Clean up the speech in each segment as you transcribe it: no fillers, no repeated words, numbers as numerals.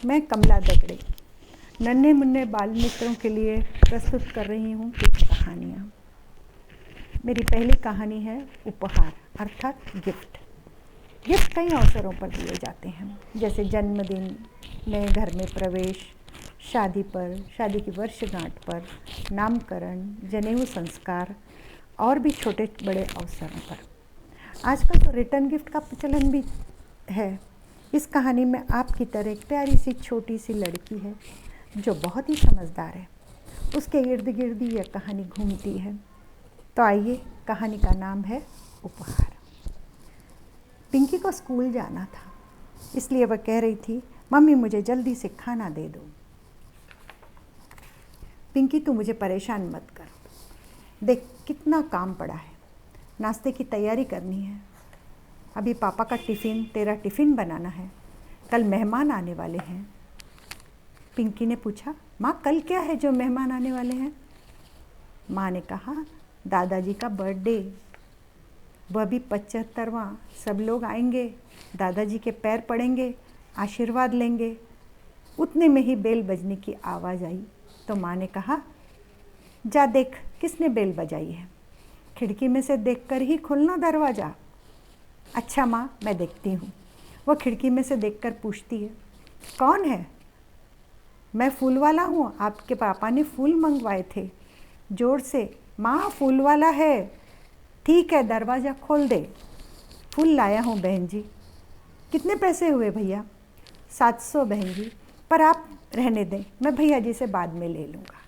मैं कमला दगड़े नन्हे मुन्ने बाल मित्रों के लिए प्रस्तुत कर रही हूँ कुछ कहानियाँ। मेरी पहली कहानी है उपहार अर्थात गिफ्ट। गिफ्ट कई अवसरों पर दिए जाते हैं, जैसे जन्मदिन, नए घर में प्रवेश, शादी पर, शादी की वर्षगांठ पर, नामकरण, जनेऊ संस्कार और भी छोटे बड़े अवसरों पर। आजकल तो रिटर्न गिफ्ट का प्रचलन भी है। इस कहानी में आपकी तरह एक प्यारी सी छोटी सी लड़की है जो बहुत ही समझदार है। उसके इर्द गिर्द यह कहानी घूमती है। तो आइए, कहानी का नाम है उपहार। पिंकी को स्कूल जाना था, इसलिए वह कह रही थी, मम्मी मुझे जल्दी से खाना दे दो। पिंकी तू मुझे परेशान मत कर, देख कितना काम पड़ा है, नाश्ते की तैयारी करनी है, अभी पापा का टिफ़िन, तेरा टिफ़िन बनाना है, कल मेहमान आने वाले हैं। पिंकी ने पूछा, माँ कल क्या है जो मेहमान आने वाले हैं? माँ ने कहा, दादाजी का बर्थडे, वह भी 75वां। सब लोग आएंगे, दादाजी के पैर पड़ेंगे, आशीर्वाद लेंगे। उतने में ही बेल बजने की आवाज़ आई तो माँ ने कहा, जा देख किसने बेल बजाई है, खिड़की में से देखकर ही खोलना दरवाज़ा। अच्छा माँ, मैं देखती हूँ। वह खिड़की में से देखकर पूछती है, कौन है? मैं फूल वाला हूँ, आपके पापा ने फूल मंगवाए थे। जोर से, माँ फूल वाला है। ठीक है, दरवाज़ा खोल दे। फूल लाया हूँ बहन जी। कितने पैसे हुए भैया? 700 बहन जी, पर आप रहने दें, मैं भैया जी से बाद में ले लूँगा।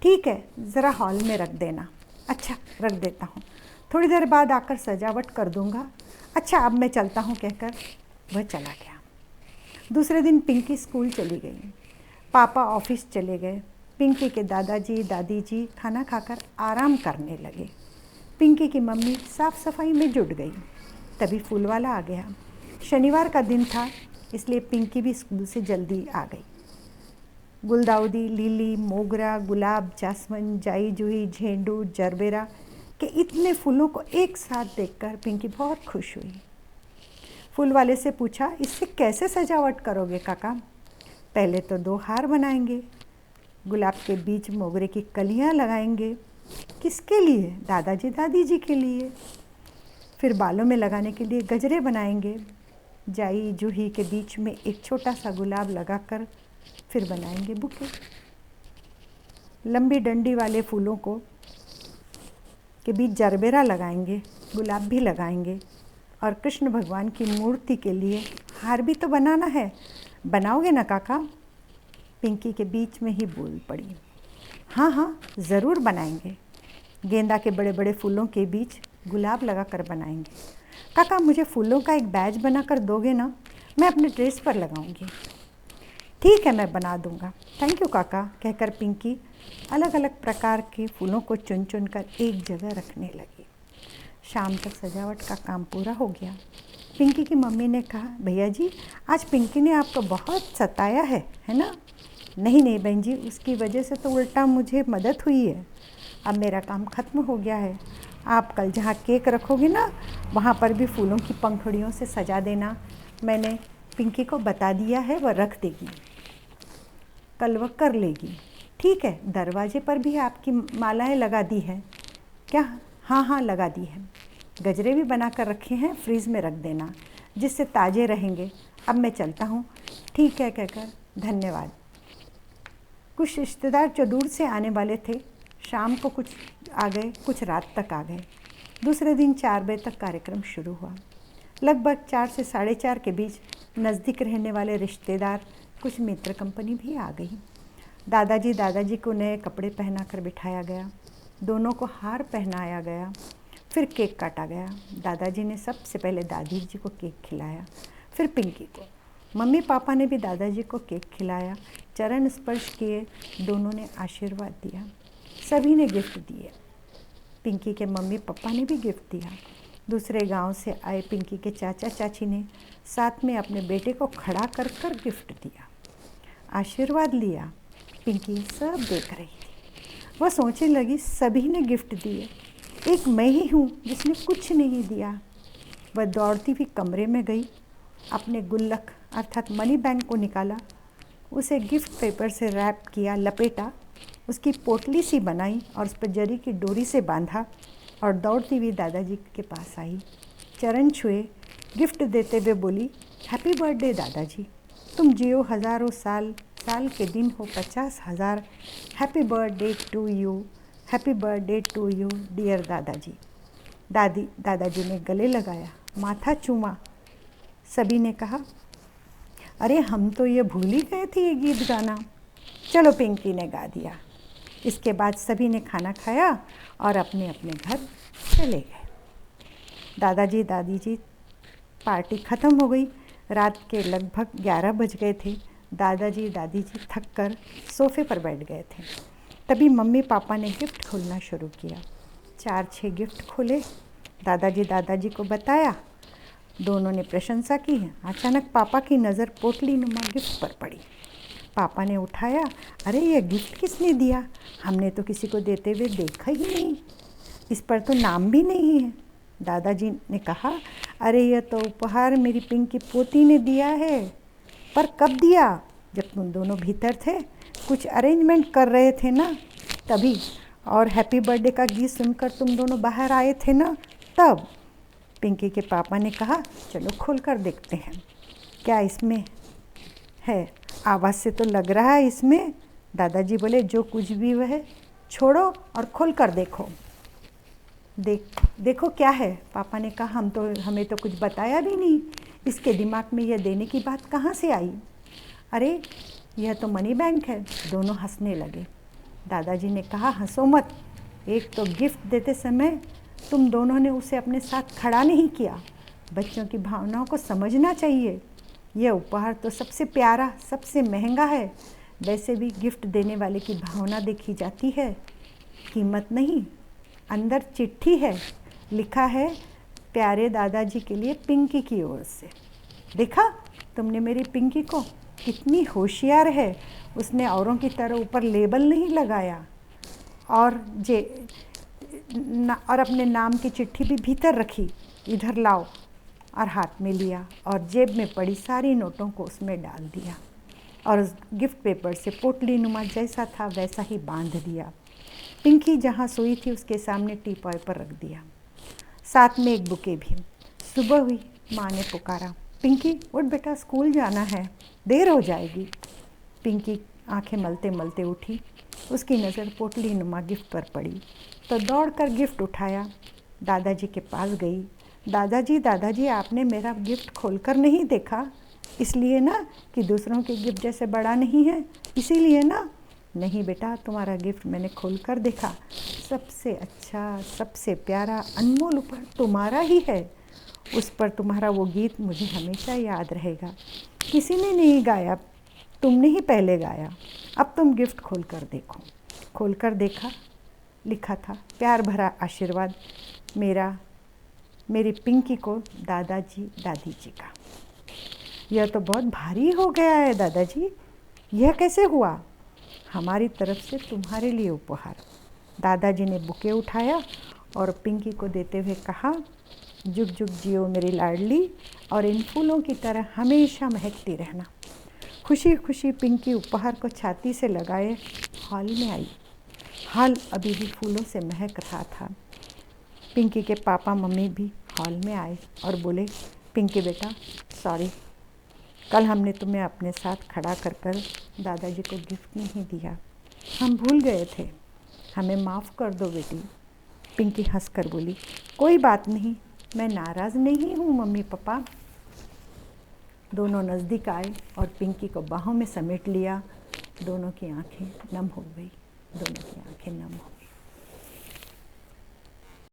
ठीक है, ज़रा हॉल में रख देना। अच्छा, रख देता हूँ, थोड़ी देर बाद आकर सजावट कर दूँगा। अच्छा, अब मैं चलता हूँ, कहकर वह चला गया। दूसरे दिन पिंकी स्कूल चली गई, पापा ऑफिस चले गए। पिंकी के दादाजी दादी जी खाना खाकर आराम करने लगे। पिंकी की मम्मी साफ़ सफाई में जुट गई। तभी फूल वाला आ गया। शनिवार का दिन था, इसलिए पिंकी भी स्कूल से जल्दी आ गई। गुलदाउदी, लिली, मोगरा, गुलाब, जासमन, जाई जुही, झेंडू, जरबेरा के इतने फूलों को एक साथ देखकर पिंकी बहुत खुश हुई। फूल वाले से पूछा, इससे कैसे सजावट करोगे काका? पहले तो 2 हार बनाएंगे, गुलाब के बीच मोगरे की कलियां लगाएंगे। किसके लिए? दादाजी दादी जी के लिए। फिर बालों में लगाने के लिए गजरे बनाएंगे। जाई जूही के बीच में एक छोटा सा गुलाब लगाकर फिर बनाएंगे बुके। लंबी डंडी वाले फूलों को के बीच जरबेरा लगाएंगे, गुलाब भी लगाएंगे, और कृष्ण भगवान की मूर्ति के लिए हार भी तो बनाना है। बनाओगे ना काका? पिंकी के बीच में ही बोल पड़ी, हाँ हाँ ज़रूर बनाएंगे। गेंदा के बड़े बड़े फूलों के बीच गुलाब लगाकर बनाएंगे। काका मुझे फूलों का एक बैज बनाकर दोगे ना? मैं अपने ड्रेस पर लगाऊंगी। ठीक है, मैं बना दूंगा। थैंक यू काका, कहकर पिंकी अलग अलग प्रकार के फूलों को चुन चुन कर एक जगह रखने लगी। शाम तक सजावट का काम पूरा हो गया। पिंकी की मम्मी ने कहा, भैया जी आज पिंकी ने आपको बहुत सताया है ना? नहीं नहीं बहन जी, उसकी वजह से तो उल्टा मुझे मदद हुई है। अब मेरा काम ख़त्म हो गया है। आप कल जहाँ केक रखोगे ना, वहाँ पर भी फूलों की पंखुड़ियों से सजा देना। मैंने पिंकी को बता दिया है, वह रख देगी, कल वह कर लेगी। ठीक है, दरवाजे पर भी आपकी मालाएं लगा दी हैं क्या? हाँ हाँ लगा दी है। गजरे भी बना कर रखे हैं, फ्रीज़ में रख देना, जिससे ताज़े रहेंगे। अब मैं चलता हूँ। ठीक है, कहकर धन्यवाद। कुछ रिश्तेदार जो दूर से आने वाले थे, शाम को कुछ आ गए, कुछ रात तक आ गए। दूसरे दिन 4 बजे तक कार्यक्रम शुरू हुआ। लगभग 4 से 4:30 के बीच नज़दीक रहने वाले रिश्तेदार, कुछ मित्र कंपनी भी आ गई। दादाजी को नए कपड़े पहनाकर बिठाया गया, दोनों को हार पहनाया गया, फिर केक काटा गया। दादाजी ने सबसे पहले दादी जी को केक खिलाया, फिर पिंकी को। मम्मी पापा ने भी दादाजी को केक खिलाया, चरण स्पर्श किए, दोनों ने आशीर्वाद दिया। सभी ने गिफ्ट दिए। पिंकी के मम्मी पापा ने भी गिफ्ट दिया। दूसरे गांव से आए पिंकी के चाचा चाची ने साथ में अपने बेटे को खड़ा कर कर गिफ्ट दिया, आशीर्वाद लिया। पिंकी सब देख रही थी। वह सोचने लगी, सभी ने गिफ्ट दिए, एक मैं ही हूँ जिसने कुछ नहीं दिया। वह दौड़ती हुई कमरे में गई, अपने गुल्लक अर्थात मनी बैंक को निकाला उसे गिफ्ट पेपर से रैप किया, लपेटा, उसकी पोटली सी बनाई और उस पर जरी की डोरी से बांधा और दौड़ती हुई दादाजी के पास आई, चरण छुए, गिफ्ट देते हुए बोली, हैप्पी बर्थडे दादाजी, तुम जियो हज़ारों साल, साल के दिन हो 50,000, happy birthday to you, happy birthday to you dear दादाजी। दादाजी ने गले लगाया, माथा चूमा। सभी ने कहा, अरे हम तो ये भूल ही गए थे ये गीत गाना। चलो पिंकी ने गा दिया। इसके बाद सभी ने खाना खाया और अपने अपने घर चले गए। दादाजी दादी जी पार्टी ख़त्म हो गई। रात के लगभग 11 बज गए थे। दादाजी दादी जी थक कर सोफे पर बैठ गए थे। तभी मम्मी पापा ने गिफ्ट खोलना शुरू किया। 4-6 गिफ्ट खोले, दादाजी को बताया। दोनों ने प्रशंसा की। अचानक पापा की नज़र पोटली नुमा गिफ्ट पर पड़ी। पापा ने उठाया, अरे ये गिफ्ट किसने दिया? हमने तो किसी को देते हुए देखा ही नहीं, इस पर तो नाम भी नहीं है। दादाजी ने कहा, अरे यह तो उपहार मेरी पिंकी पोती ने दिया है। पर कब दिया? जब तुम दोनों भीतर थे, कुछ अरेंजमेंट कर रहे थे ना, तभी। और हैप्पी बर्थडे का गीत सुनकर तुम दोनों बाहर आए थे ना, तब। पिंकी के पापा ने कहा, चलो खोल कर देखते हैं क्या इसमें है। आवाज़ से तो लग रहा है इसमें। दादाजी बोले, जो कुछ भी वह छोड़ो और खोल कर देखो। देखो क्या है। पापा ने कहा, हमें तो कुछ बताया भी नहीं, इसके दिमाग में यह देने की बात कहाँ से आई? अरे यह तो मनी बैंक है। दोनों हंसने लगे। दादाजी ने कहा, हंसो मत, एक तो गिफ्ट देते समय तुम दोनों ने उसे अपने साथ खड़ा नहीं किया। बच्चों की भावनाओं को समझना चाहिए। यह उपहार तो सबसे प्यारा, सबसे महंगा है। वैसे भी गिफ्ट देने वाले की भावना देखी जाती है, कीमत नहीं। अंदर चिट्ठी है, लिखा है, प्यारे दादाजी के लिए पिंकी की ओर से। देखा तुमने मेरी पिंकी को, कितनी होशियार है। उसने औरों की तरह ऊपर लेबल नहीं लगाया और और अपने नाम की चिट्ठी भी भीतर रखी। इधर लाओ, और हाथ में लिया और जेब में पड़ी सारी नोटों को उसमें डाल दिया और उस गिफ्ट पेपर से पोटली नुमा जैसा था वैसा ही बांध दिया। पिंकी जहाँ सोई थी उसके सामने टीपॉय पर रख दिया, साथ में एक बुके भी। सुबह हुई, माँ ने पुकारा, पिंकी उठ बेटा, स्कूल जाना है, देर हो जाएगी। पिंकी आंखें मलते मलते उठी। उसकी नज़र पोटली नुमा गिफ्ट पर पड़ी तो दौड़कर गिफ्ट उठाया, दादाजी के पास गई। दादाजी आपने मेरा गिफ्ट खोलकर नहीं देखा, इसलिए ना कि दूसरों के गिफ्ट जैसे बड़ा नहीं है, इसीलिए ना? नहीं बेटा, तुम्हारा गिफ्ट मैंने खोलकर देखा। सबसे अच्छा, सबसे प्यारा, अनमोल उपहार तुम्हारा ही है। उस पर तुम्हारा वो गीत मुझे हमेशा याद रहेगा। किसी ने नहीं गाया, तुमने ही पहले गाया। अब तुम गिफ्ट खोलकर देखो। खोलकर देखा, लिखा था, प्यार भरा आशीर्वाद मेरी पिंकी को दादाजी दादी जी का। यह तो बहुत भारी हो गया है दादाजी, यह कैसे हुआ? हमारी तरफ से तुम्हारे लिए उपहार। दादाजी ने बुके उठाया और पिंकी को देते हुए कहा, जुग जुग जियो मेरी लाडली, और इन फूलों की तरह हमेशा महकती रहना। खुशी खुशी पिंकी उपहार को छाती से लगाए हॉल में आई। हॉल अभी भी फूलों से महक रहा था। पिंकी के पापा मम्मी भी हॉल में आए और बोले, पिंकी बेटा सॉरी, कल हमने तुम्हें अपने साथ खड़ा कर दादाजी को गिफ्ट नहीं दिया, हम भूल गए थे, हमें माफ़ कर दो बेटी। पिंकी हंसकर बोली, कोई बात नहीं, मैं नाराज़ नहीं हूँ मम्मी पापा। दोनों नज़दीक आए और पिंकी को बाहों में समेट लिया। दोनों की आंखें नम हो गई, दोनों की आंखें नम हो गई।